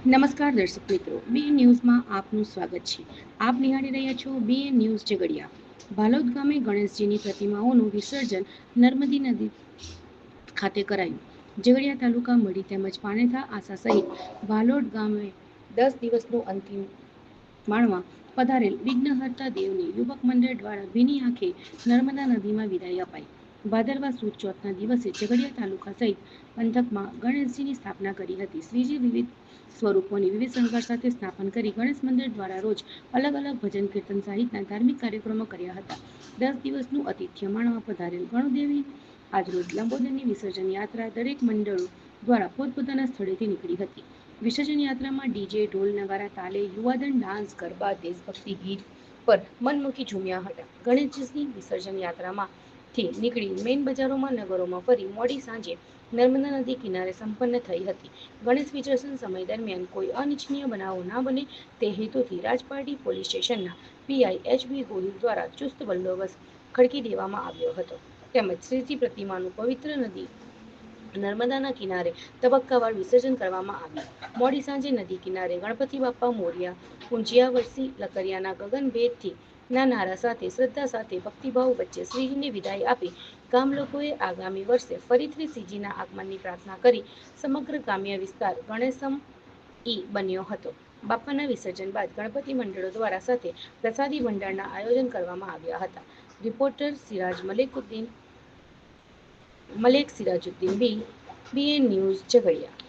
નમસ્કાર દર્શક મિત્રો, બીએન ન્યૂઝમાં આપનું સ્વાગત છે. આપ નિહાળી રહ્યા છો બીએન ન્યૂઝ ઝઘડિયા. ભાલોદ ગામે ગણેશજીની પ્રતિમાઓનું વિસર્જન નર્મદી નદી ખાતે કરાયું. ઝઘડિયા તાલુકા મઢી તેમજ પાનેઠા આસા સહિત ભાલોડ ગામે 10 દિવસનું અંતિમ માણવા પધારેલ વિઘ્નહર્તા દેવની યુવક મંડળ દ્વારા ભીની આંખે નર્મદા નદીમાં વિદાય અપાઈ. ભાદરવા સુદ ચોથના દિવસે ઝઘડિયા તાલુકા સહિત પંથકમાં ગણેશજીની સ્થાપના કરી હતી. શ્રીજી વિવિધ સ્વરૂપોની વિવિધ શણગાર સાથે સ્થાપન કરી ગણેશ મંદિર દ્વારા રોજ અલગ અલગ ભજન કીર્તન સહિતના ધાર્મિક કાર્યક્રમો કર્યા હતા. 10 દિવસનું આતિથ્ય માણવા પધારેલ ગણદેવી આજરોજ લંબોદરની વિસર્જન યાત્રા દરેક મંડળો દ્વારા પોતપોતાના સ્થળેથી નીકળી હતી. વિસર્જન યાત્રામાં ડીજે, ઢોલ, નગારા તાલે યુવાધન ડાન્સ, ગરબા, દેશભક્તિ ગીત પર મન મૂકી ઝૂમ્યા હતા. ગણેશજીની વિસર્જન યાત્રામાંથી નીકળી મેઇન બજારોમાં નગરોમાં ફરી મોડી સાંજે નર્મદા નદી કિનારે સંપન્ન થઈ હતી. ગણેશ વિસર્જન સમય દરમિયાન કોઈ અનિચ્છનીય બનાવો ના બને તે હેતુથી રાજપારડી પોલીસ સ્ટેશનના પીઆઈ એચ.બી. ગોહિલ દ્વારા ચુસ્ત બંદોબસ્ત ખડકી દેવામાં આવ્યો હતો. તેમજ શ્રીજી પ્રતિમાનું પવિત્ર નદી નર્મદાના કિનારે તબક્કાવાર વિસર્જન કરવામાં આવ્યું. મોડી સાંજે નદી કિનારે ગણપતિ બાપ્પા મોરયા, પૂંજિયા વરસી લકરિયાના ગગનભેદથી ના નારા સાથે શ્રદ્ધા સાથે ભક્તિભાવ વચ્ચે શ્રીજીને વિદાય આપી ગામ લોકોએ આગામી વર્ષે ફરીથી શ્રીજીના આગમનની પ્રાર્થના કરી સમગ્ર ગ્રામ્ય વિસ્તાર ગણેશમય બન્યો હતો. બાપ્પાના વિસર્જન બાદ ગણપતિ મંડળો દ્વારા સાથે પ્રસાદી ભંડારના આયોજન કરવામાં આવ્યા હતા. રિપોર્ટર મલેક સિરાજુદ્દીન બી, બીએન ન્યૂઝ ઝઘડિયા.